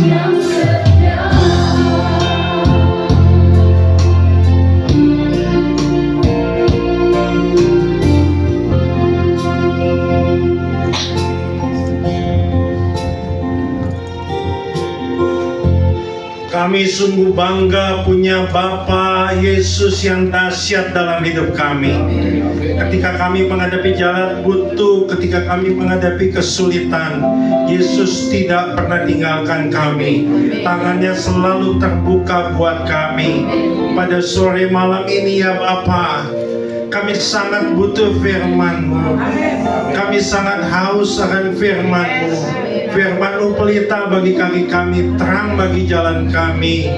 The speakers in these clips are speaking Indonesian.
yang setia. Kami sungguh bangga punya Bapa Yesus yang dahsyat dalam hidup kami. Ketika kami menghadapi jalan buntu, ketika kami menghadapi kesulitan, Yesus tidak pernah tinggalkan kami. Tangannya selalu terbuka buat kami. Pada sore malam ini ya Bapa, kami sangat butuh firman-Mu. Kami sangat haus akan firman-Mu. Firman-Mu pelita bagi kaki kami, terang bagi jalan kami.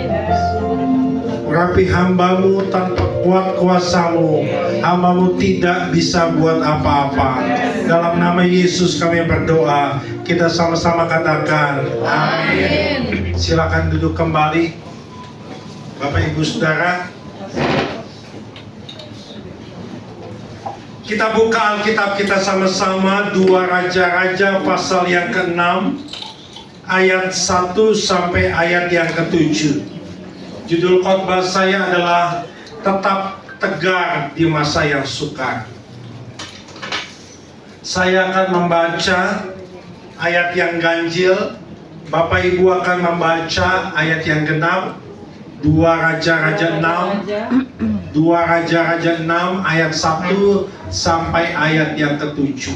Urapi hamba-Mu tanpa kuat kuasa-Mu. Hamba-Mu tidak bisa buat apa-apa. Dalam nama Yesus kami berdoa. Kita sama-sama katakan amin. Silakan duduk kembali Bapak Ibu Saudara. Kita buka Alkitab kita sama-sama, 2 Raja-Raja pasal yang ke-6 ayat 1 sampai ayat yang ke-7. Judul khotbah saya adalah tetap tegar di masa yang sukar. Saya akan membaca ayat yang ganjil, Bapak Ibu akan membaca ayat yang genap. 2 Raja-Raja 6 ayat 1 sampai ayat yang ke-7.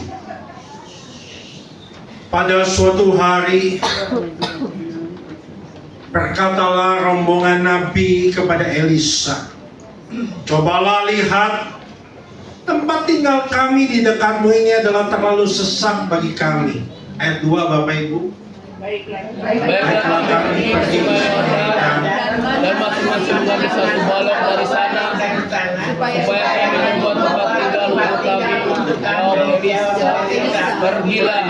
Pada suatu hari berkatalah rombongan Nabi kepada Elisa, "Cobalah lihat, tempat tinggal kami di dekatmu ini adalah terlalu sesak bagi kami." Ayat 2 Bapak Ibu. Baiklah kami pergi ke Yordan dan masing-masing mengambil satu balok dari sana supaya kami membuat tempat tinggal untuk kami. Elisa, pergilah.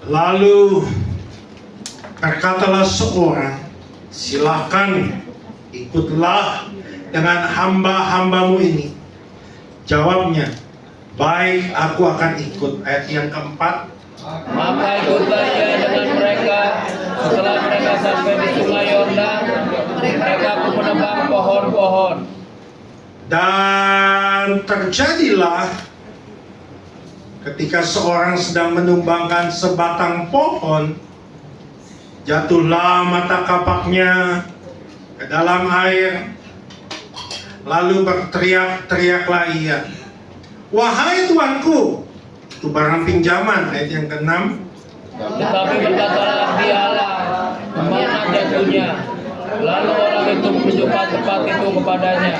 Lalu berkatalah seorang, "Silakan ikutlah dengan hamba-hambamu ini." Jawabnya, "Baik, aku akan ikut." Ayat yang keempat. Maka ikutlah ia dengan mereka. Setelah mereka sampai di sungai Yordan, mereka pun menebang pohon-pohon. Dan terjadilah ketika seorang sedang menumbangkan sebatang pohon, jatuhlah mata kapaknya ke dalam air. Lalu berteriak-teriaklah ia, "Wahai tuanku!" Itu barang pinjaman, ayat yang ke-6. Tetapi berkatalah dialah, "Kemana jatuhnya?" Lalu orang itu menunjukkan tempat itu kepadanya.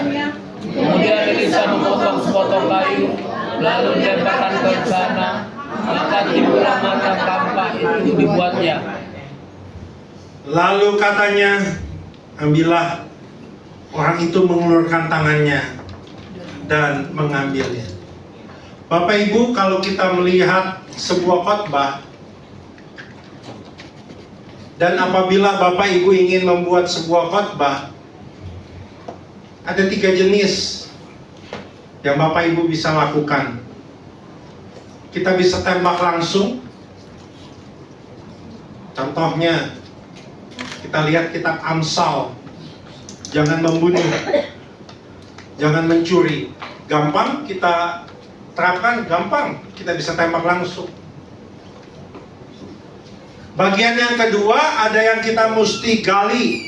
Kemudian Elisa memotong sepotong kayu, lalu dilemparkan ke sana. Maka timbullah mata kampak itu dibuatnya. Lalu katanya, "Ambillah." Orang itu mengulurkan tangannya dan mengambilnya. Bapak Ibu, kalau kita melihat sebuah khotbah, dan apabila Bapak Ibu ingin membuat sebuah khotbah, ada 3 jenis yang Bapak Ibu bisa lakukan. Kita bisa tembak langsung. Contohnya, kita lihat kitab Amsal. Jangan membunuh, jangan mencuri. Gampang kita terapkan, gampang kita bisa tembak langsung. Bagian yang kedua, ada yang kita mesti gali,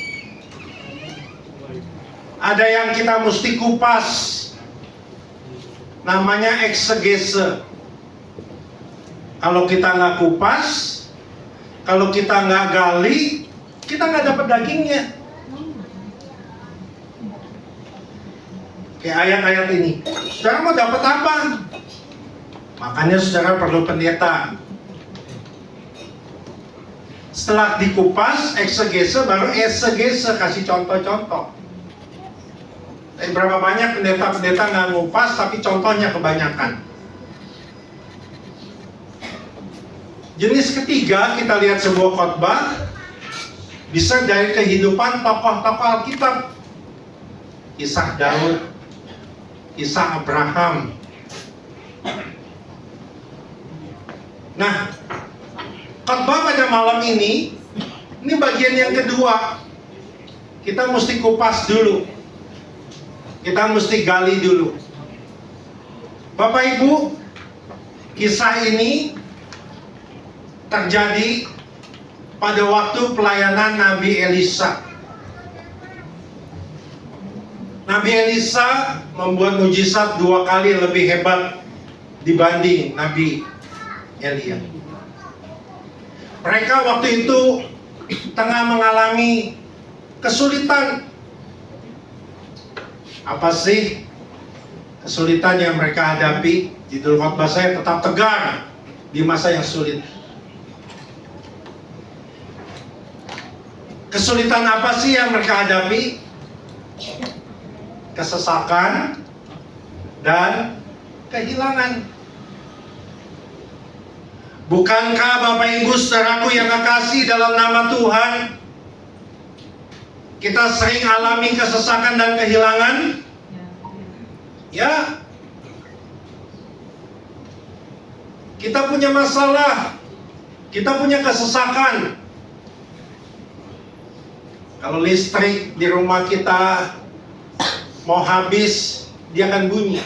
ada yang kita mesti kupas, namanya eksegese. Kalau kita nggak kupas, kalau kita nggak gali, kita nggak dapat dagingnya. Kayak ayat-ayat ini, saudara mau dapat apa? Makanya saudara perlu pendeta. Setelah dikupas, eksegese, baru esegese, kasih contoh-contoh. Dan berapa banyak pendeta-pendeta nggak ngupas, tapi contohnya kebanyakan. Jenis ketiga, kita lihat sebuah khotbah, bisa dari kehidupan tokoh-tokoh Alkitab. Kisah Daud, kisah Abraham. Nah, khotbah pada malam ini Ini bagian yang kedua. Kita mesti kupas dulu. Kita mesti gali dulu. Bapak Ibu, kisah ini terjadi pada waktu pelayanan Nabi Elisa. Nabi Elisa membuat mujizat 2 kali lebih hebat dibanding Nabi Elia. Mereka waktu itu tengah mengalami kesulitan. Apa sih kesulitan yang mereka hadapi? Judul khotbah saya, tetap tegar di masa yang sulit. Kesulitan apa sih yang mereka hadapi? Kesesakan dan kehilangan. Bukankah Bapak Ibu saudaraku yang kekasih dalam nama Tuhan, kita sering alami kesesakan dan kehilangan? Ya. Kita punya masalah, kita punya kesesakan. Kalau listrik di rumah kita mau habis, dia akan bunyi.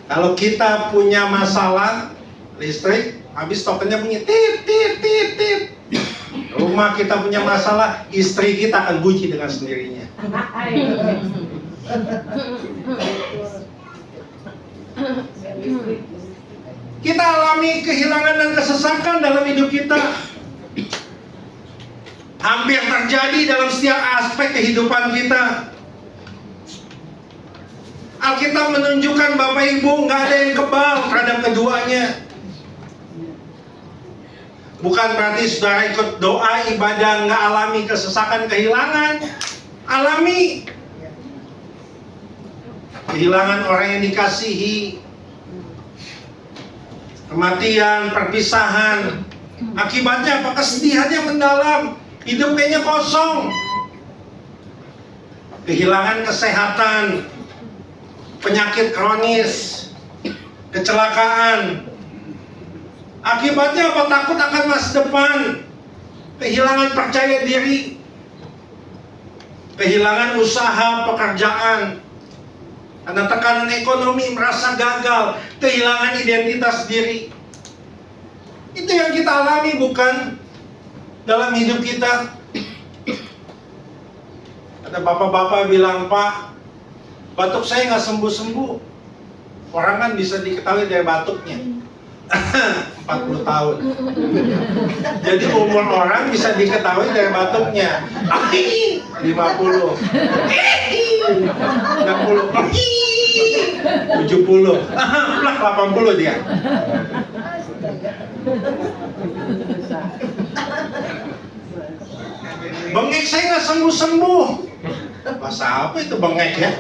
Kalau kita punya masalah listrik, habis tokennya bunyi tit tit tit tit. Rumah kita punya masalah, istri kita akan bunyi dengan sendirinya. Kita alami kehilangan dan kesesakan dalam hidup kita. Hampir terjadi dalam setiap aspek kehidupan kita. Alkitab menunjukkan Bapak Ibu nggak ada yang kebal terhadap keduanya. Bukan berarti saudara ikut doa ibadah nggak alami kesesakan kehilangan. Alami kehilangan orang yang dikasihi, kematian, perpisahan. Akibatnya apa? Kesedihan yang mendalam. Hidup kayaknya kosong. Kehilangan kesehatan, penyakit kronis, kecelakaan. Akibatnya apa? Takut akan masa depan. Kehilangan percaya diri. Kehilangan usaha, pekerjaan. Karena tekanan ekonomi, merasa gagal. Kehilangan identitas diri. Itu yang kita alami, bukan? Dalam hidup kita. Ada bapak-bapak bilang, Pak, batuk saya nggak sembuh-sembuh. Orang kan bisa diketahui dari batuknya. 40 tahun. Jadi umur orang bisa diketahui dari batuknya. 50, 60, 70, plak 80 dia. Bengek saya nggak sembuh-sembuh. Masa apa itu bengek ya?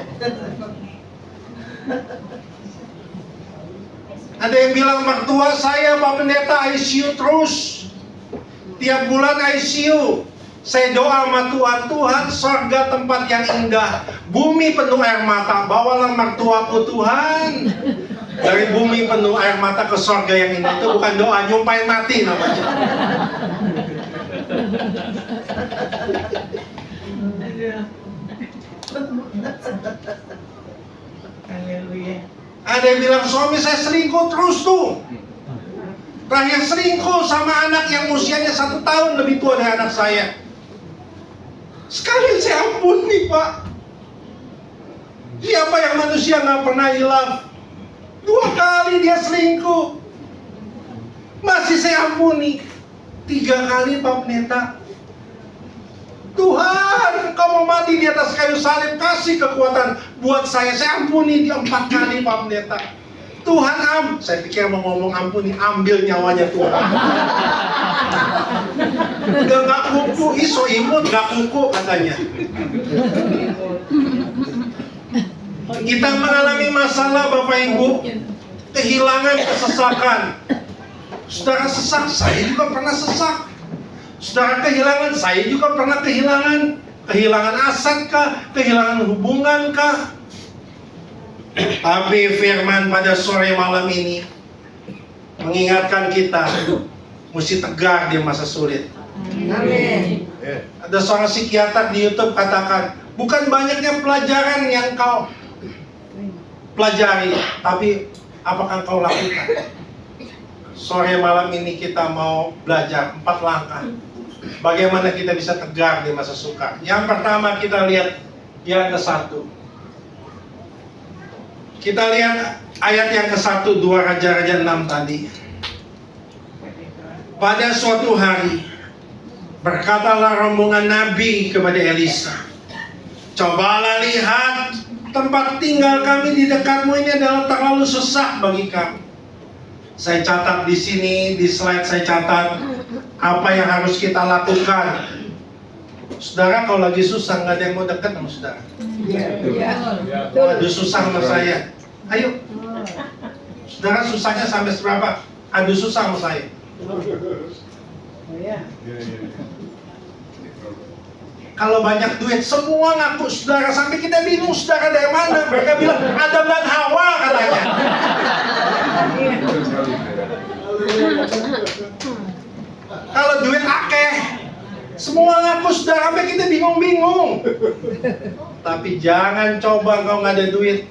Ada yang bilang mertua saya Pak Pendeta ICU terus. Tiap bulan ICU. Saya doa sama Tuhan, Tuhan surga tempat yang indah, bumi penuh air mata, bawalah mertuaku Tuhan. Dari bumi penuh air mata ke surga yang indah. Itu bukan doa, nyumpain mati namanya. Ada yang bilang suami saya selingkuh terus tuh. Terakhir selingkuh sama anak yang usianya 1 tahun lebih tua dari anak saya. Sekali saya ampuni Pak. Siapa yang manusia nggak pernah hilaf? 2 kali dia selingkuh, masih saya ampuni. 3 kali Pak Pendeta. Tuhan, Kau mau mati di atas kayu salib, kasih kekuatan buat saya ampuni dia 4 kali Pak Pendeta. Tuhan saya pikir mau ngomong ampuni, ambil nyawanya Tuhan. Udah gak kuku, iso imut gak kuku katanya. Kita mengalami masalah Bapak Ibu, kehilangan, kesesakan. Saudara sesak, saya juga pernah sesak. Saudara kehilangan, saya juga pernah kehilangan. Kehilangan aset kah? Kehilangan hubungan kah? Tapi firman pada sore malam ini mengingatkan kita, mesti tegar di masa sulit. Amin. Ada seorang psikiater di YouTube katakan, bukan banyaknya pelajaran yang kau pelajari, tapi apakah kau lakukan? Sore malam ini kita mau belajar 4 langkah. Bagaimana kita bisa tegar di masa sukar. Yang pertama kita lihat yang ke-1. Kita lihat ayat yang ke-1, 2 Raja-Raja 6 tadi. Pada suatu hari, berkatalah rombongan Nabi kepada Elisa, cobalah lihat, tempat tinggal kami di dekatmu ini adalah terlalu susah bagi kami. Saya catat di sini, di slide saya catat apa yang harus kita lakukan. Saudara, kalau lagi susah nggak ada yang mau dekat sama saudara. Aduh susah sama saya. Ayo, saudara susahnya sampai seberapa? Aduh susah sama saya. Kalau banyak duit, semua ngaku saudara, sampai kita bingung saudara dari mana. Mereka bilang Adam dan Hawa katanya. Kalau duit akeh, semua ngaku saudara, sampai kita bingung-bingung. Tapi jangan coba kalau nggak ada duit,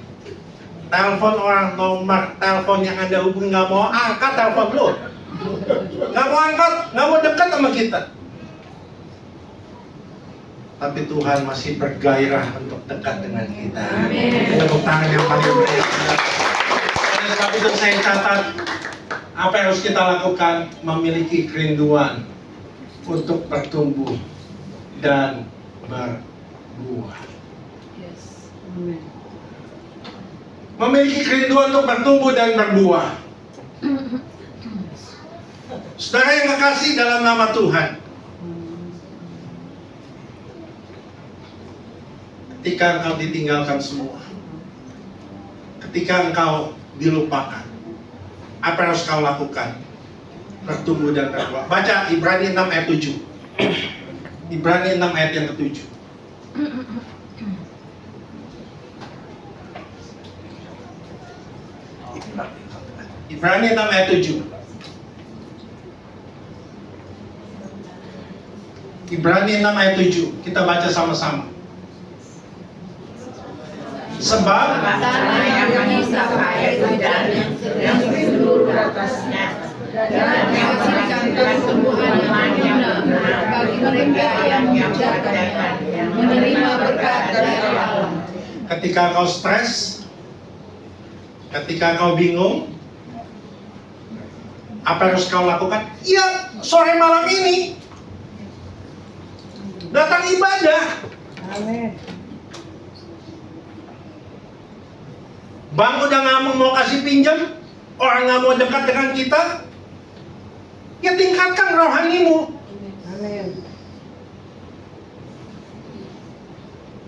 telepon orang, nomor telepon yang Anda hubungi nggak mau angkat telepon lo, nggak mau angkat, nggak mau dekat sama kita. Tapi Tuhan masih bergairah untuk dekat dengan kita. Tepuk tangan yang paling meriah. Oleh sebab itu saya catat apa yang harus kita lakukan, memiliki kerinduan untuk bertumbuh dan berbuah. Memiliki kerinduan untuk bertumbuh dan berbuah. Saudara yang kekasih dalam nama Tuhan, ketika engkau ditinggalkan semua, ketika engkau dilupakan, apa yang harus kau lakukan? Bertumbuh dan berbuah. Baca Ibrani 6 ayat 7. Ibrani 6 ayat yang ke-7. Ibrani 6 ayat 7. Ibrani 6 ayat 7. Kita baca sama-sama. Sebab Tanah yang mengisap air hujan yang seluruh atasnya dan yang menghasilkan tumbuhan yang benar bagi mereka yang mengerjakannya, menerima berkat dari Allah. ketika kau stres, ketika kau bingung, apa yang harus kau lakukan? Ya, sore malam ini datang ibadah. Amin. Bang udah nggak mau kasih pinjam, orang nggak mau dekat dengan kita, ya tingkatkan rohanimu. Amin.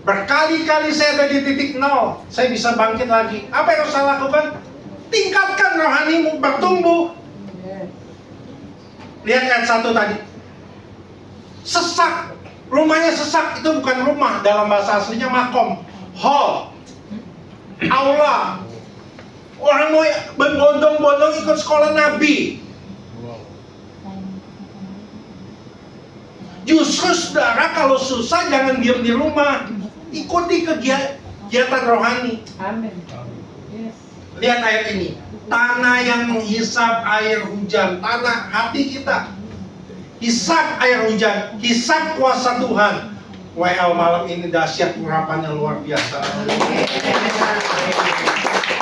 Berkali-kali saya ada di titik nol, saya bisa bangkit lagi. Apa yang harus saya lakukan? Tingkatkan rohanimu, bertumbuh. Lihat ayat 1 tadi. Sesak, rumahnya sesak, itu bukan rumah, dalam bahasa aslinya makom, hall, aula. Orang mau berbondong-bondong ikut sekolah Nabi. Justru saudara kalau susah jangan diam di rumah, ikuti kegiatan rohani. Amin. Yes. Lihat ayat ini, tanah yang menghisap air hujan, tanah hati kita. Hisap air hujan, hisap kuasa Tuhan. WL malam ini dahsyat, urapannya luar biasa.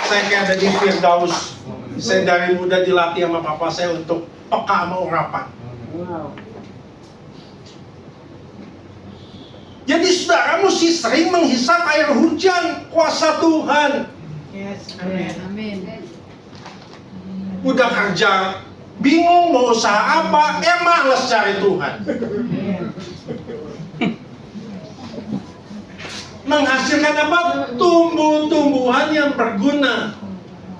Saya kayak ada di Firdaus. Saya dari muda dilatih sama papa saya untuk peka sama urapan. Wow. Jadi saudara mesti sering menghisap air hujan kuasa Tuhan. Yes. Amin. Amin. Udah kerja, bingung mau usaha apa, males cari Tuhan. Menghasilkan apa? Tumbuh-tumbuhan yang berguna.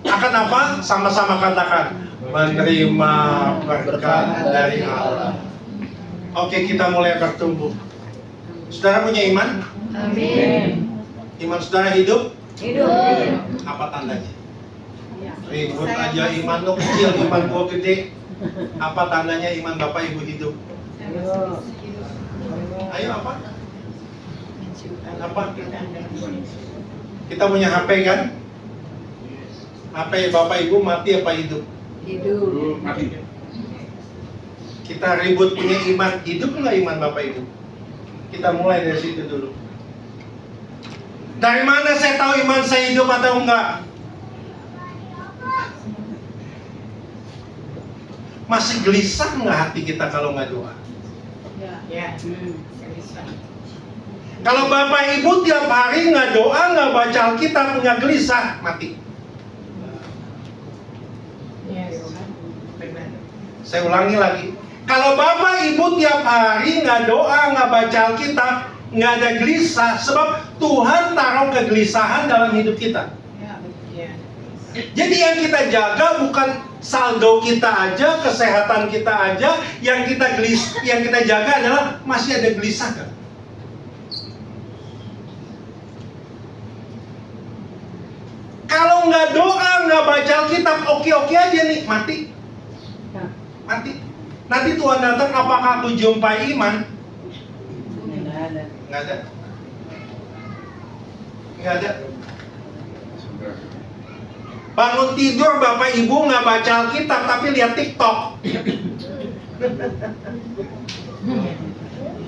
Akan apa? Sama-sama katakan, menerima berkat dari Allah. Oke, kita mulai bertumbuh. Saudara punya iman? Amin. Iman saudara hidup? Hidup. Apa tandanya? Ribut aja, iman lo kecil, iman gua gede. Apa tandanya iman Bapak Ibu hidup? Ayo apa? Apa? Kita punya HP kan? HP Bapak Ibu mati apa hidup? Hidup. Kita ribut punya iman, hidup nggak iman Bapak Ibu? Kita mulai dari situ dulu. Dari mana saya tahu iman saya hidup atau enggak? Masih gelisah nggak hati kita kalau nggak doa? Ya. Kalau Bapak Ibu tiap hari nggak doa, nggak baca Alkitab, nggak gelisah, mati. Saya ulangi lagi. Kalau Bapak Ibu tiap hari nggak doa, nggak baca Alkitab, nggak ada gelisah, sebab Tuhan taruh kegelisahan dalam hidup kita. Jadi yang kita jaga bukan saldo kita aja, kesehatan kita aja, yang kita jaga adalah masih ada gelisah kan? Kalau nggak doa, nggak baca Alkitab, oke-oke aja nih, mati. Mati. Nanti Tuhan datang, apakah aku jumpai iman? Nggak ada. Nggak ada. Bangun tidur Bapak Ibu nggak baca Alkitab tapi lihat TikTok.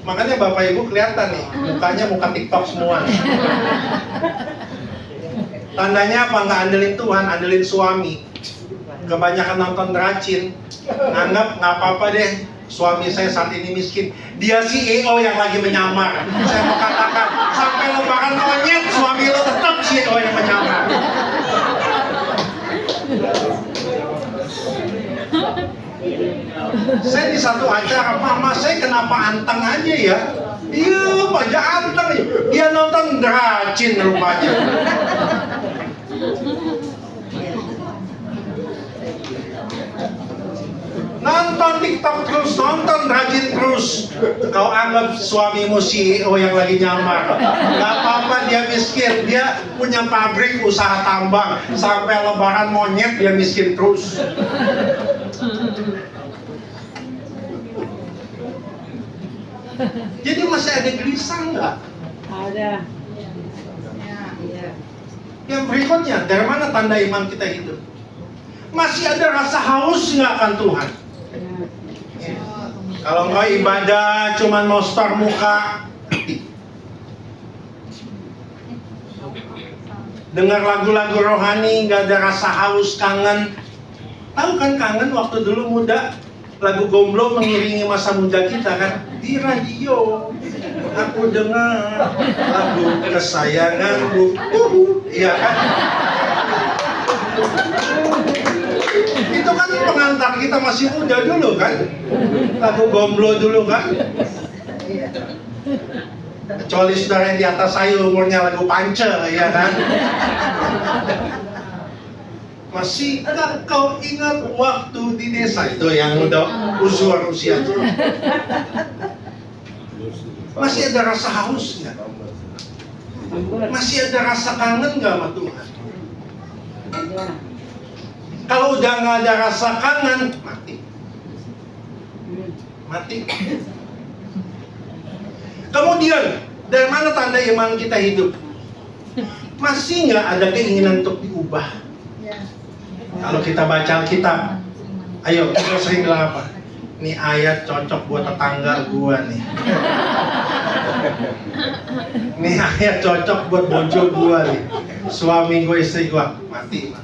Makanya Bapak Ibu kelihatan nih, mukanya muka TikTok semua. Tandanya apa? Nggak andelin Tuhan, andelin suami. Kebanyakan nonton racin, nganggap nggak apa-apa deh. Suami saya saat ini miskin, dia CEO yang lagi menyamar. Saya mau katakan, sampai lebaran monyet, suami lo tetap CEO yang menyamar. Saya di satu acara, mama saya kenapa anteng aja ya? Iya, aja anteng ya. Dia nonton racin rupanya. Nonton TikTok terus, nonton rajin terus. Kau anggap suamimu CEO yang lagi nyamar? Gak apa-apa, dia miskin. Dia punya pabrik usaha tambang. Sampai lebaran monyet dia miskin terus. Jadi masih ada gelisah nggak? Ada. Yang berikutnya, dari mana tanda iman kita hidup? Masih ada rasa haus nggak akan Tuhan? Kalau engkau ibadah cuman mau star muka, dengar lagu-lagu rohani nggak ada rasa haus, kangen. Tahu kan kangen waktu dulu muda, lagu Gomblo mengiringi masa muda kita kan? Di radio aku dengar lagu kesayanganmu, iya kan? Itu kan pengantar kita masih muda dulu kan? Lagu Gomblo dulu kan? Kecuali saudara yang di atas saya umurnya lagu Pance, ya kan? Masih kau ingat waktu di desa itu yang udah uzur usia itu? Masih ada rasa haus nggak? Masih ada rasa kangen nggak sama Tuhan? Kalau udah nggak ada rasa kangen, mati. Mati. Kemudian, dari mana tanda iman kita hidup? Masih nggak ada keinginan untuk diubah? Kalau kita baca Alkitab, ayo kita sering bilang apa? Ini ayat cocok buat tetangga gua nih. Ini ayat cocok buat bojo gua nih. Suami gua, istri gua, mati.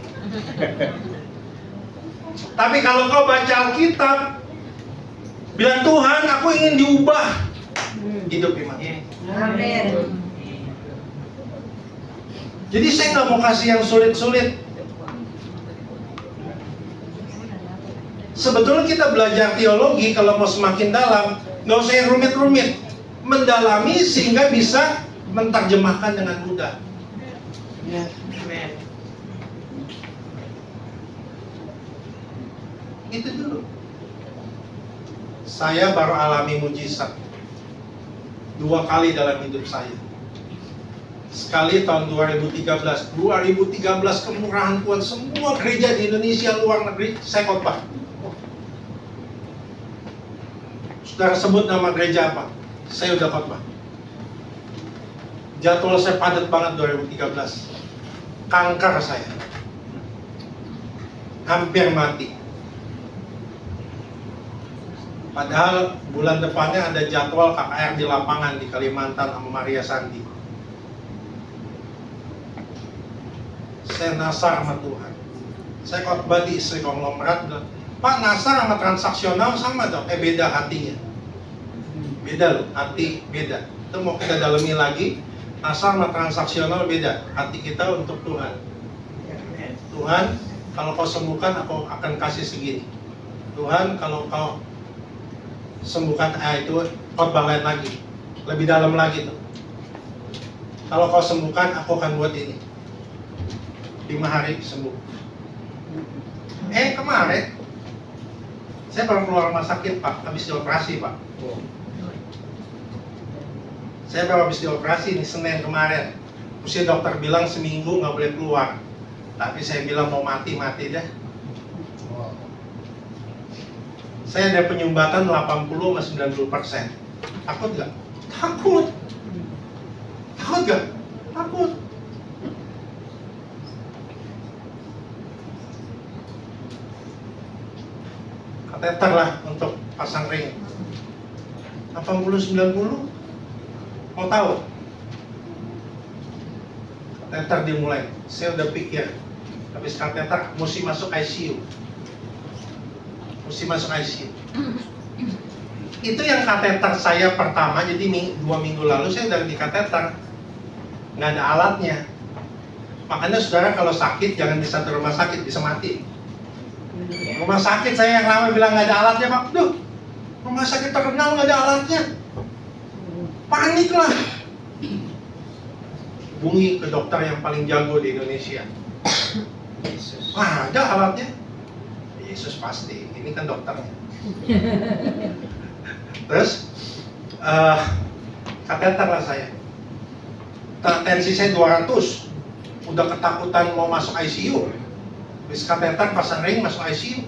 Tapi kalau kau baca Alkitab, bilang Tuhan, aku ingin diubah. Hidup iman. Amin. Jadi saya nggak mau kasih yang sulit-sulit. Sebetulnya kita belajar teologi kalau mau semakin dalam, nggak usah yang rumit-rumit, mendalami sehingga bisa menerjemahkan dengan mudah. Itu dulu. Saya baru alami mujizat 2 kali dalam hidup saya. Sekali tahun 2013 kemurahan Tuhan, semua gereja di Indonesia luar negeri saya khotbah. Saudara sebut nama gereja apa? Saya udah khotbah. Jadwal saya padat banget 2013. Kanker saya. Hampir mati. Padahal bulan depannya ada jadwal KKR di lapangan di Kalimantan sama Maria Sandi. Saya nasar sama Tuhan. Saya khotbah di istri konglomerat bilang, Pak, nasar sama transaksional sama dong? Beda hatinya. Beda loh, hati beda. Itu mau kita dalami lagi. Nasar sama transaksional beda. Hati kita untuk Tuhan. Tuhan, kalau kau sembuhkan, aku akan kasih segini. Tuhan, kalau kau sembuhkan, itu khotbah lain lagi. Lebih dalam lagi tuh. Kalau kau sembuhkan, aku akan buat ini. 5 hari sembuh. Kemarin saya baru keluar rumah sakit, Pak, habis dioperasi, Pak. Saya baru habis dioperasi nih Senin kemarin. Mesti dokter bilang seminggu nggak boleh keluar. Tapi saya bilang mau mati deh. Saya ada penyumbatan 80-90%. Takut nggak? Takut. Takut nggak? Takut. Kateter lah untuk pasang ring. 80-90. Mau tahu? Kateter dimulai. Saya udah pikir, habis kateter mesti masuk ICU. Mesti masuk ICU. Itu yang kateter saya pertama. Jadi 2 minggu lalu saya udah di kateter. Nggak ada alatnya. Makanya saudara kalau sakit jangan di satu rumah sakit, bisa mati. Rumah sakit saya yang lama bilang nggak ada alatnya, Pak. Duh, rumah sakit terkenal nggak ada alatnya. Panik lah. Hubungi ke dokter yang paling jago di Indonesia. Wah, ada alatnya. Yesus pasti. Ini kan dokternya. Terus kateter lah saya. Tensi saya 200. Udah ketakutan mau masuk ICU. Habis kateter pasang ring masuk ICU.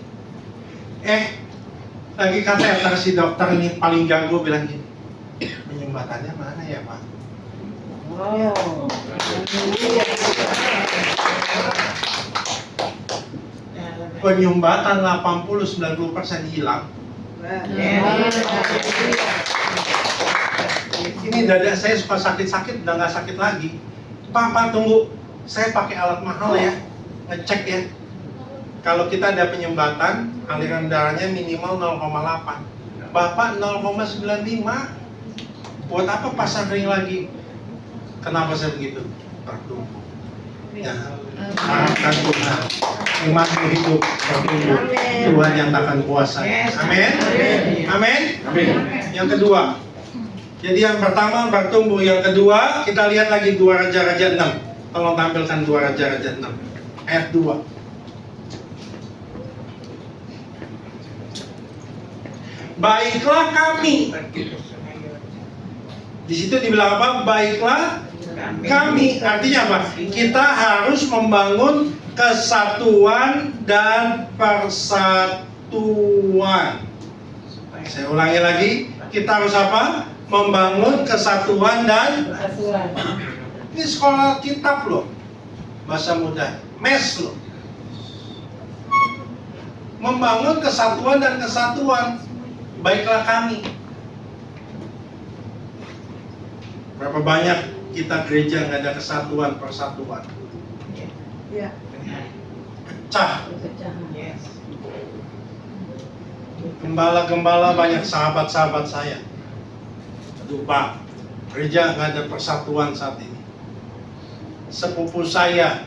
Lagi kateter si dokter ini paling jago bilang gini, penyumbatannya mana ya, Pak? Wow. Penyumbatan 80-90% hilang. Ini dada saya suka sakit-sakit, udah nggak sakit lagi. Pak, tunggu, saya pakai alat mahal ya, ngecek ya. Kalau kita ada penyumbatan, aliran darahnya minimal 0,8. Bapak 0,95. Buat apa pasang ring lagi? Kenapa saya begitu? Bertumbuh. Ya, harapkan Tuhan. Iman hidup bertumbuh. Tuhan yang takkan kuasa. Amin. Amin. Yang kedua. Jadi yang pertama bertumbuh. Yang kedua, kita lihat lagi 2 Raja-Raja 6. Tolong tampilkan 2 Raja-Raja 6. Ayat 2. Baiklah kami. Di situ dibilang apa? Baiklah kami. Artinya apa? Kita harus membangun kesatuan dan persatuan. Saya ulangi lagi. Kita harus apa? Membangun kesatuan dan persatuan. Ini sekolah kitab loh. Bahasa mudah. Mes loh. Membangun kesatuan dan kesatuan. Baiklah kami. Berapa banyak kita gereja nggak ada kesatuan, persatuan. Ya. Pecah. Gembala-gembala banyak sahabat-sahabat saya. Aduh Pak, gereja nggak ada persatuan saat ini. Sepupu saya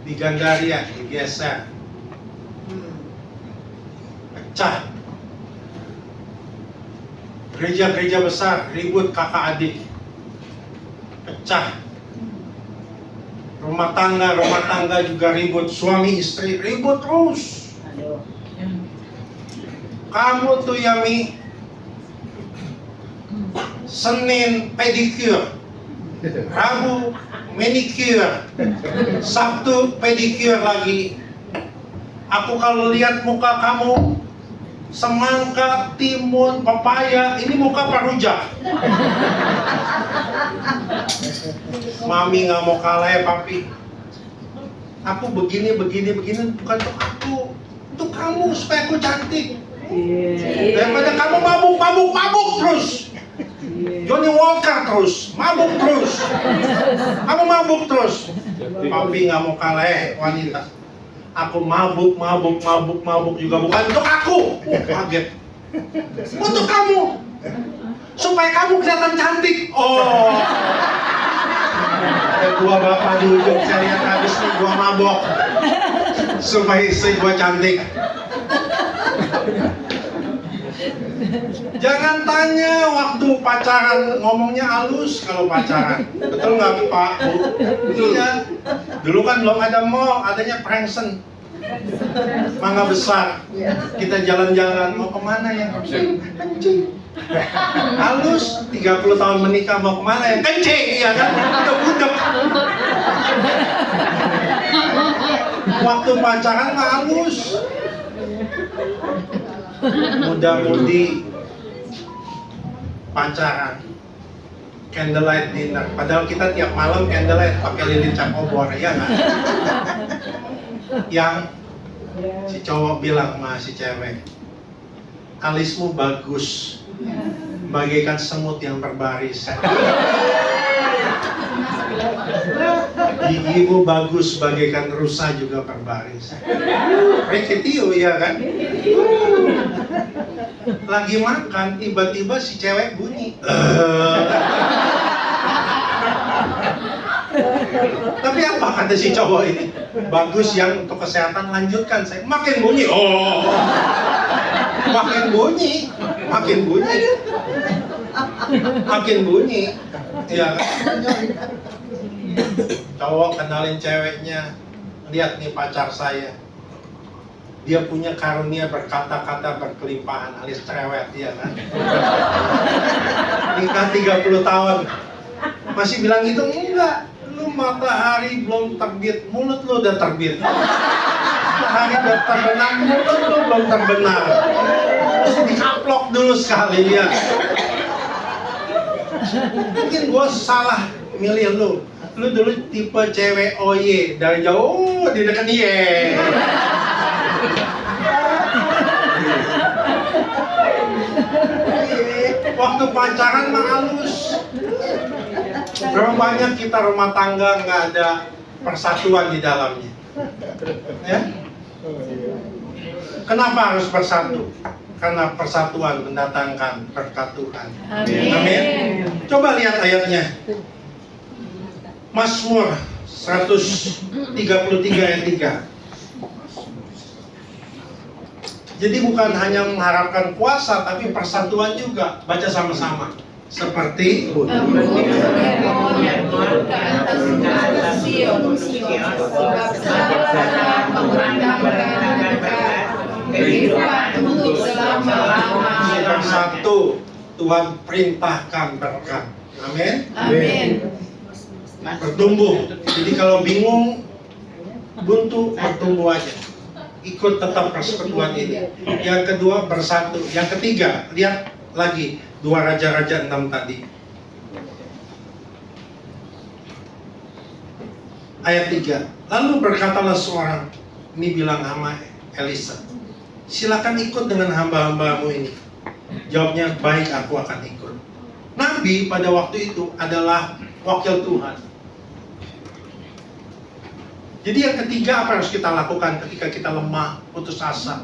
di Gandaria digeser. Pecah. Gereja-gereja besar ribut kakak adik, pecah. Rumah tangga juga ribut, suami istri ribut terus. Kamu tuh Yami, Senin pedicure, Rabu manicure, Sabtu pedicure lagi. Aku kalau lihat muka kamu semangka, timun, pepaya, ini muka Pak Rujak. Mami nggak mau kalah ya papi. Aku begini, bukan untuk aku, untuk kamu supaya aku cantik. Daripada kamu mabuk terus. Johnny Walker terus, mabuk terus. Kamu mabuk terus. Papi nggak mau kalah wanita. Aku mabuk juga bukan untuk aku. Kaget. Untuk kamu. Supaya kamu kelihatan cantik. Oh. Gua bapak di ujung, saya lihat habis nih gua mabok. Supaya istri gua cantik. Jangan tanya waktu pacaran, ngomongnya halus kalau pacaran. Betul nggak Pak, Bu? Iya. Dulu kan belum ada mall, adanya Pranksen. Mangga Besar. Kita jalan-jalan, mau kemana ya? Kencing. Halus, 30 tahun menikah mau kemana ya? Kencing, ya kan? Budek-budek. Waktu pacaran nggak halus. Muda-mudi pacaran, candlelight dinner. Padahal kita tiap malam candlelight pakai lilin cap obor, ya nggak? Yang si cowok bilang sama si cewek, alismu bagus, bagaikan semut yang berbaris. Gigimu bagus, bagaikan rusa juga berbaris. Reketio, ya kan? Lagi makan, tiba-tiba si cewek bunyi. Tapi apa kata si cowok ini? Bagus yang untuk kesehatan, lanjutkan. Saya makin bunyi. Oh, makin bunyi. Ya kan? Cowok kenalin ceweknya, lihat nih pacar saya. Dia punya karunia berkata-kata berkelimpahan, alias cerewet, ya kan? Nikah 30 tahun, masih bilang gitu, enggak. Lu matahari belum terbit, mulut lu udah terbit. Matahari udah terbenam, mulut lu belum terbenam. Terus dikaplok dulu sekali, ya. Mungkin gua salah milih lu. Lu dulu tipe cewek OY, dari jauh di dekat dia. Waktu pacaran mah halus. Berapa banyak kita rumah tangga nggak ada persatuan di dalamnya, ya? Kenapa harus bersatu? Karena persatuan mendatangkan berkat Tuhan. Amin. Coba lihat ayatnya. Mazmur 133 ayat 3. Jadi bukan hanya mengharapkan kuasa, tapi persatuan juga. Baca sama-sama. Seperti bersatu, Tuhan perintahkan berkat. Amin. Bertumbuh. Jadi kalau bingung, buntu, bertumbuh aja. Ikut tetap persekutuan ini. Yang kedua, bersatu. Yang ketiga, lihat lagi 2 Raja-Raja 6 tadi. Ayat 3. Lalu berkatalah seorang, ini bilang sama Elisa, silakan ikut dengan hamba-hambamu ini. Jawabnya, baik, aku akan ikut. Nabi pada waktu itu adalah wakil Tuhan. Jadi yang ketiga, apa yang harus kita lakukan ketika kita lemah, putus asa?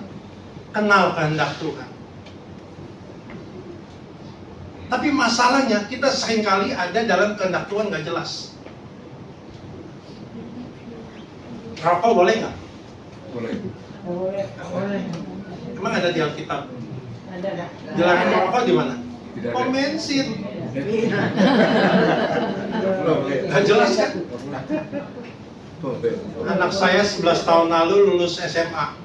Kenal kehendak Tuhan. Tapi masalahnya, kita seringkali ada dalam kehendak Tuhan nggak jelas. Rokok boleh nggak? Boleh. Emang ada di Alkitab? Ada. Dilarang merokok di mana? Tidak ada. Pom bensin. Nggak jelas kan? Anak saya 11 tahun lalu lulus SMA.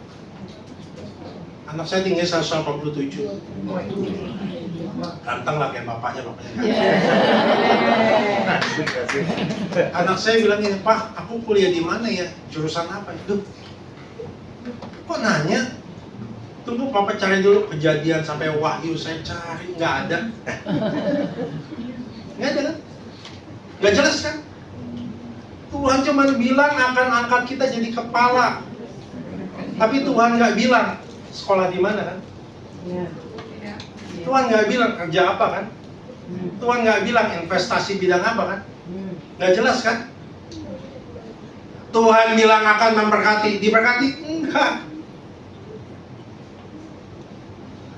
Anak saya tinggi 187. Ganteng lah kayak bapaknya ganteng. Anak saya bilang ini, Pak, aku kuliah di mana ya? Jurusan apa? Duh, kok nanya? Tuh Tunggu, Papa cari dulu Kejadian sampai Wahyu, saya cari, nggak ada. Nggak ada kan? Nggak jelas kan? Tuhan cuma bilang akan angkat kita jadi kepala. Tapi Tuhan nggak bilang sekolah di mana kan? Ya. Tuhan nggak bilang kerja apa kan? Tuhan nggak bilang investasi bidang apa kan? Nggak jelas kan? Tuhan bilang akan memberkati, diberkati? Enggak.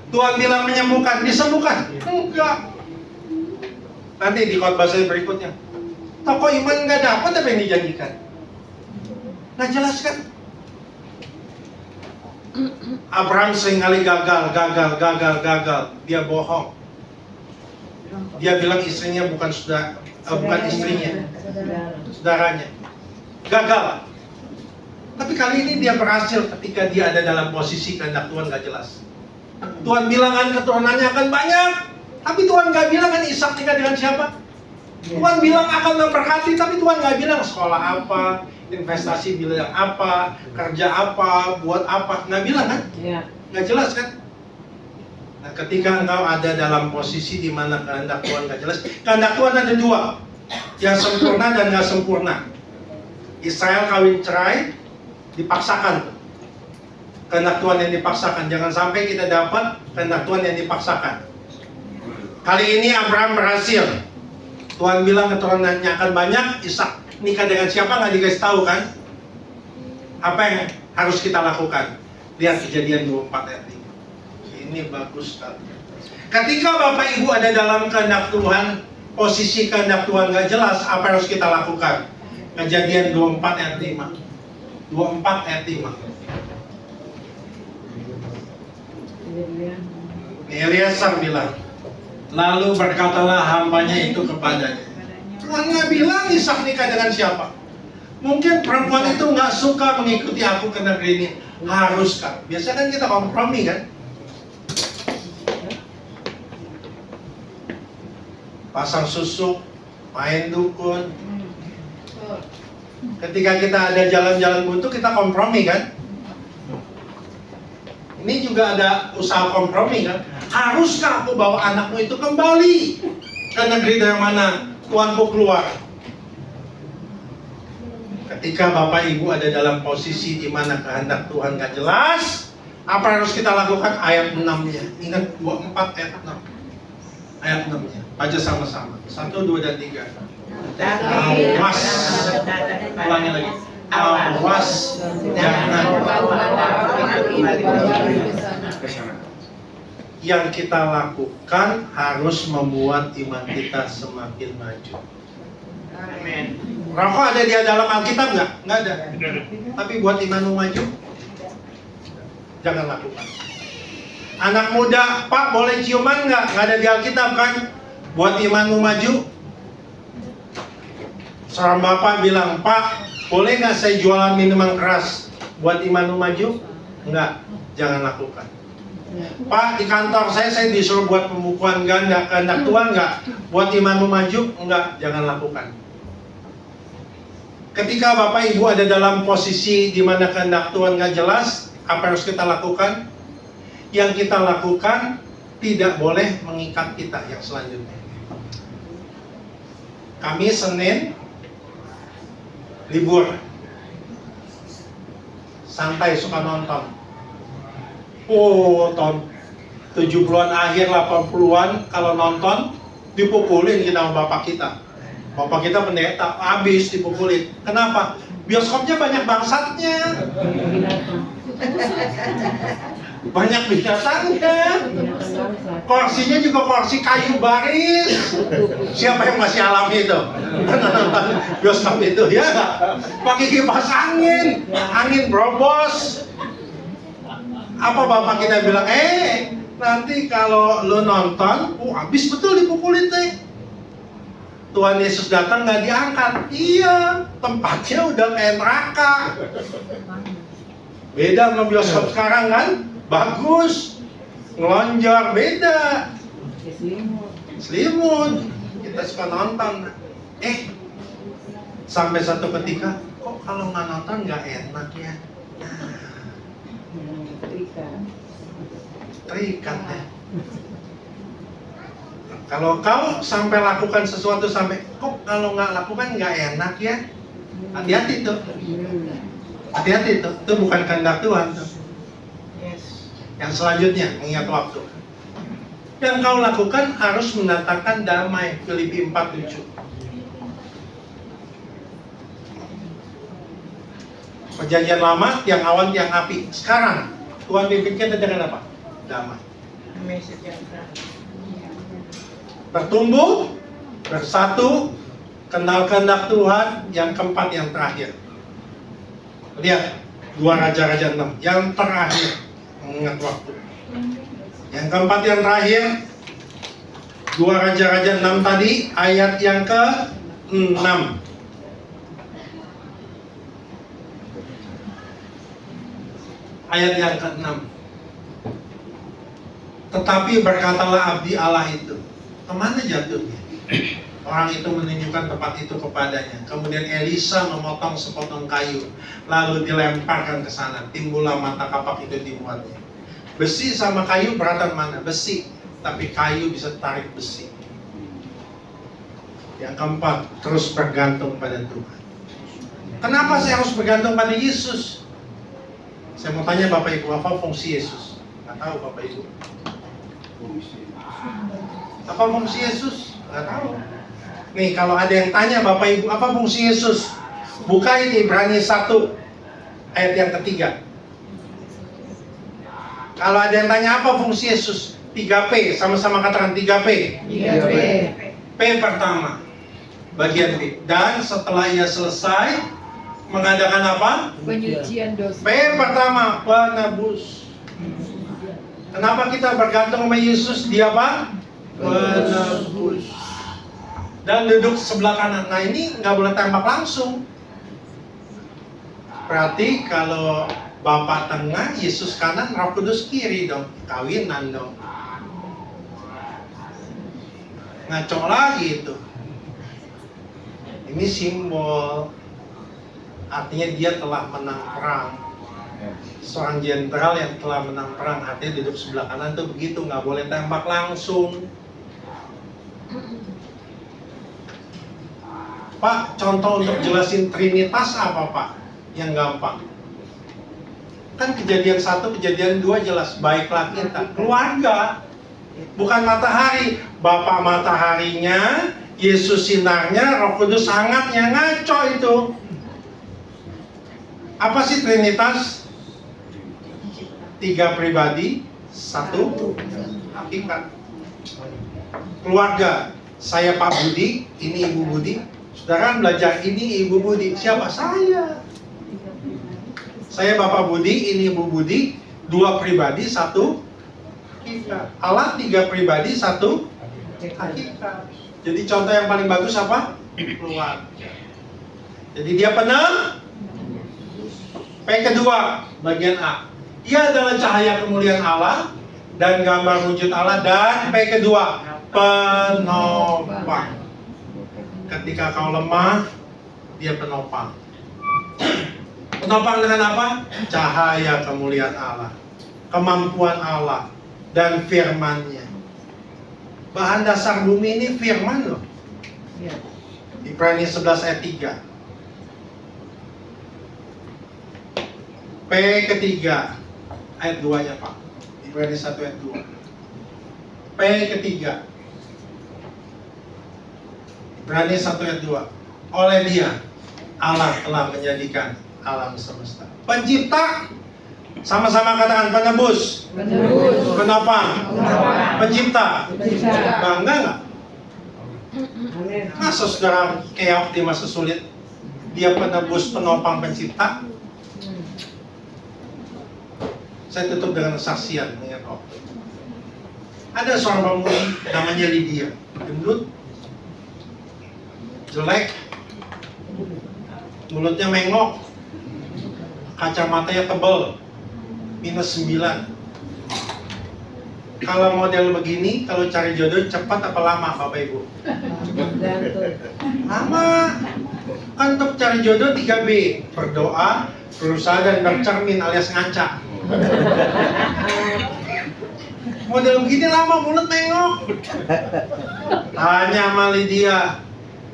Tuhan bilang menyembuhkan, disembuhkan? Enggak. Nanti di khotbah saya berikutnya, tokoh iman nggak dapat apa yang dijanjikan. Nggak jelas kan? Abraham seringkali gagal. Dia bohong. Dia bilang istrinya bukan istrinya, saudaranya. Gagal. Tapi kali ini dia berhasil ketika dia ada dalam posisi kehendak Tuhan nggak jelas. Tuhan bilang kan keturunannya akan banyak, tapi Tuhan nggak bilang kan Ishak nikah dengan siapa. Tuhan bilang akan memberkati, tapi Tuhan nggak bilang sekolah apa, investasi bilang apa, kerja apa, buat apa, nggak bilang kan? Nggak jelas kan? Nah, ketika engkau ada dalam posisi di mana kehendak Tuhan nggak jelas, kehendak Tuhan ada dua, yang sempurna dan nggak sempurna. Israel kawin cerai, dipaksakan. Kehendak Tuhan yang dipaksakan, jangan sampai kita dapat kehendak Tuhan yang dipaksakan. Kali ini Abraham berhasil. Tuhan bilang keturunannya akan banyak, Ishak nikah dengan siapa nggak dikasih tahu kan? Apa yang harus kita lakukan? Lihat Kejadian 24 ayat 5. Ini bagus sekali. Ketika Bapak Ibu ada dalam kehendak Tuhan, posisi kehendak Tuhan nggak jelas, apa yang harus kita lakukan? Kejadian 24 ayat 5. 24 ayat 5. Eliezer bilang, lalu berkatalah hambanya itu kepadanya. Tuhan nggak bilang Ishak nikah dengan siapa. Mungkin perempuan itu nggak suka mengikuti aku ke negeri ini. Haruskah? Biasanya kan kita kompromi kan. Pasang susuk, main dukun. Ketika kita ada jalan-jalan buntu, kita kompromi kan. Ini juga ada usaha kompromi kan. Haruskah aku bawa anakmu itu kembali ke negeri dari mana Tuanku keluar? Ketika Bapak Ibu ada dalam posisi di mana kehendak Tuhan gak jelas, apa yang harus kita lakukan? Ayat 6-nya. Ingat 24 ayat 6. Ayat 6-nya. Baca sama-sama. 1, 2, dan 3. Awas. Ulangi lagi. Awas. Jangan. Yang kita lakukan harus membuat iman kita semakin maju. Amin. Rokok ada di dalam Alkitab nggak? Nggak ada. Tapi buat imanmu maju, jangan lakukan. Anak muda, Pak boleh ciuman nggak? Nggak ada di Alkitab kan? Buat imanmu maju. Seorang bapak bilang, Pak boleh nggak saya jualan minuman keras? Buat imanmu maju? Nggak, jangan lakukan. Pak, di kantor saya disuruh buat pembukuan ganda, kehendak Tuhan nggak? Buat imanmu maju? Enggak, jangan lakukan. Ketika Bapak Ibu ada dalam posisi di mana kehendak Tuhan nggak jelas, apa yang harus kita lakukan? Yang kita lakukan tidak boleh mengikat kita yang selanjutnya. Kami Senin libur, santai, suka nonton. Oh, tahun 70-an akhir 80-an kalau nonton dipukulin kita sama bapak kita. Bapak kita pendeta, habis dipukulin. Kenapa? Bioskopnya banyak bangsatnya. Banyak binatangnya. Kursinya juga kursi kayu baris. Siapa yang masih alami itu? Bioskop itu ya. Pakai kipas angin. Angin berobos. Apa bapak kita bilang, nanti kalau lo nonton, habis betul dipukulin teh. Tuhan Yesus datang nggak diangkat. Iya, tempatnya udah kayak neraka. Beda sama bioskop sekarang kan, bagus, ngelonjor, beda. Selimut, kita suka nonton. Sampai satu ketika, kok kalau nggak nonton nggak enak ya? terikat ya. Kalau kau sampai lakukan sesuatu sampai kok kalau nggak lakukan nggak enak ya, hati-hati tuh. Hati-hati tuh, itu bukan kehendak Tuhan tuh. Yang selanjutnya mengingat waktu. Yang kau lakukan harus mendatangkan damai. Filipi 4:7. Perjanjian lama tiang awan tiang api. Sekarang Tuhan pimpin kita dengan apa? Damai. Bertumbuh, bersatu, kenal kehendak Tuhan. Yang keempat, yang terakhir. Lihat 2 Raja-Raja 6. Yang terakhir mengingat waktu. Yang keempat, yang terakhir 2 Raja-Raja 6 tadi, ayat yang ke-6. Ayat yang ke-6. Tetapi berkatalah abdi Allah itu. Kemana jatuhnya? Orang itu menunjukkan tempat itu kepadanya. Kemudian Elisa memotong sepotong kayu, lalu dilemparkan ke sana. Timbullah mata kapak itu dimuatnya. Besi sama kayu beratan mana? Besi. Tapi kayu bisa tarik besi. Yang keempat, terus bergantung pada Tuhan. Kenapa saya harus bergantung pada Yesus? Saya mau tanya Bapak Ibu, apa fungsi Yesus? Nggak tahu Bapak Ibu. Apa fungsi Yesus? Nggak tahu. Nih, kalau ada yang tanya Bapak Ibu, apa fungsi Yesus? Buka ini Ibrani 1 ayat yang ketiga. Kalau ada yang tanya apa fungsi Yesus? 3P, sama-sama katakan 3P. 3P. P pertama, bagian B. Dan setelah ia selesai mengadakan apa? Penyucian dosa. P pertama, penebus. Kenapa kita bergantung sama Yesus? Dia apa? Penebus. Dan duduk sebelah kanan. Nah ini nggak boleh tembak langsung. Berarti kalau Bapak tengah, Yesus kanan, Roh Kudus kiri dong. Kawinan dong. Ngaco lagi itu. Ini simbol. Artinya dia telah menang perang. Seorang jenderal yang telah menang perang, artinya duduk sebelah kanan tuh begitu, nggak boleh tembak langsung. Pak, contoh untuk jelasin Trinitas apa Pak? Yang gampang. Kan kejadian 1, kejadian 2 jelas. Baiklah kita, keluarga. Bukan matahari. Bapak mataharinya, Yesus sinarnya, Roh Kudus hangatnya. Ngaco itu. Apa sih Trinitas? 3 pribadi, 1 hakikat. Keluarga, saya Pak Budi, ini Ibu Budi. Saudara belajar ini Ibu Budi. Siapa? Saya. Saya Bapak Budi, ini Ibu Budi. 2 pribadi, 1 hakikat. Allah 3 pribadi, 1 hakikat. Jadi contoh yang paling bagus apa? Keluarga. Jadi dia penuh. P kedua, bagian A. Ia adalah cahaya kemuliaan Allah dan gambar wujud Allah. Dan P kedua, penopang. Ketika kau lemah, dia penopang. Penopang dengan apa? Cahaya kemuliaan Allah, kemampuan Allah, dan firman-Nya. Bahan dasar bumi ini firman loh. Ibrani 11 ayat 3. P ketiga ayat 2-nya Pak. Ibrani 1 ayat 2. P ketiga. Ibrani 1 ayat 2. Oleh Dia Allah telah menjadikan alam semesta. Pencipta, sama-sama katakan penebus. Penebus. Penopang. Pencipta. Bangga nggak? Masa saudara keok di masa sulit, dia penebus, penopang, pencipta? Saya tutup dengan kesaksian dengan waktu. Ada seorang pemudi namanya Lydia, gendut, jelek, mulutnya mengok, kacamatanya tebal, -9. Kalau model begini, kalau cari jodoh cepat apa lama Bapak Ibu? Lama. Kan untuk cari jodoh 3B, berdoa, berusaha dan bercermin alias ngaca. Model begini lama mulut mengok. Tanya sama Lydia,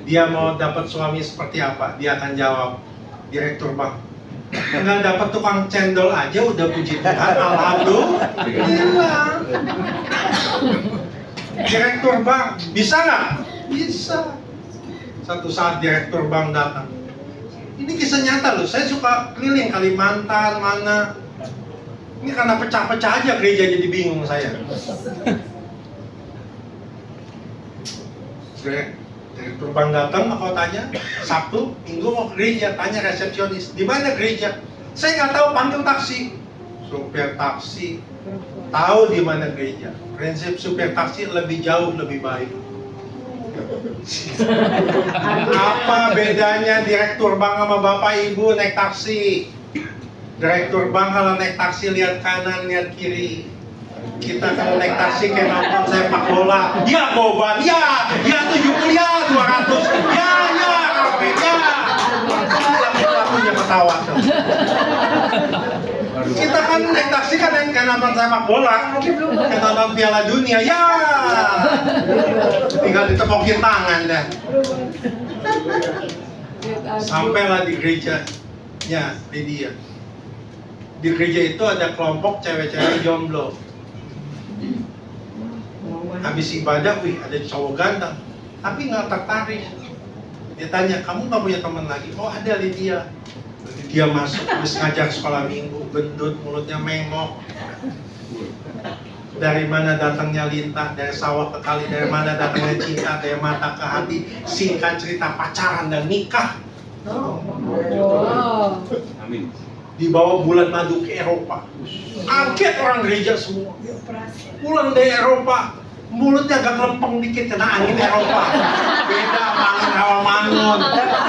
dia mau dapat suami seperti apa? Dia akan jawab, direktur bank. Nggak dapat tukang cendol aja udah puji Tuhan, alhamdulillah. Direktur bank, bisa nggak? Bisa. Satu saat direktur bank datang. Ini kisah nyata loh, saya suka keliling Kalimantan, mana. Ini karena pecah-pecah aja gereja jadi bingung saya. Direktur bank datang, aku tanya, Sabtu, Minggu mau ke gereja, tanya resepsionis, di mana gereja? Saya nggak tahu, panggil taksi. Supir taksi tahu di mana gereja. Prinsip supir taksi lebih jauh lebih baik. Apa bedanya direktur bank sama bapak ibu naik taksi? Direktur bank kalau naik taksi lihat kanan, lihat kiri. Kita kalau naik taksi kayak nonton sepak bola. Ya Boban, ya 70, ya 200, ya Rafi, ya. Lakunya ketawa. Kita kan naik taksi kan kayak nonton sepak bola, kayak nonton Piala Dunia, ya. Tinggal ditepokin tangan dah. Sampailah di gerejanya Lydia. Di gereja itu ada kelompok cewek-cewek jomblo. Habis ibadah, wih ada cowok ganteng, tapi nggak tertarik. Dia tanya, kamu nggak punya teman lagi? Oh ada Lydia. Dia masuk, habis ngajar sekolah minggu, gendut, mulutnya mengok. Dari mana datangnya lintah, dari sawah ke kali, dari mana datangnya cinta, dari mata ke hati. Singkat cerita pacaran dan nikah. Amin. Dibawa bulan madu ke Eropa. Angket orang gereja semua. Pulang dari Eropa, mulutnya agak lempeng dikit kena angin Eropa. Beda sama angin Rawamangun.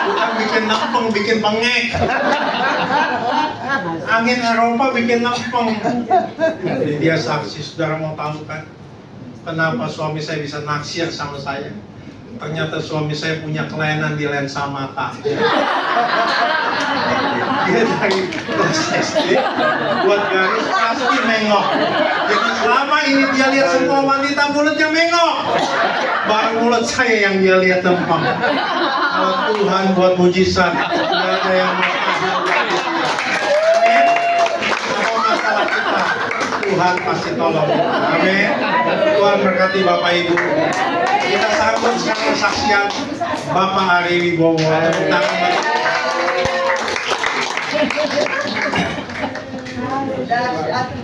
Bukan bikin lempeng, bikin bengek. Angin Eropa bikin lempeng. Jadi dia saksi, saudara mau tahu kan? Kenapa suami saya bisa naksir sama saya? Ternyata suami saya punya kelainan di lensa mata. Dia dari kelas SD buat garis pasti mengok. Jadi selama ini dia lihat semua wanita mulutnya mengok, baru mulut saya yang dia lihat lempeng. Kalau Tuhan buat mujizat, tidak ada yang mau kasih dari dia. Amin. Apa masalah kita, Tuhan pasti tolong. Amin. Tuhan berkati Bapak Ibu. Kita sambut sekarang kesaksian Bapak Ari Wibowo. Tepuk tangan.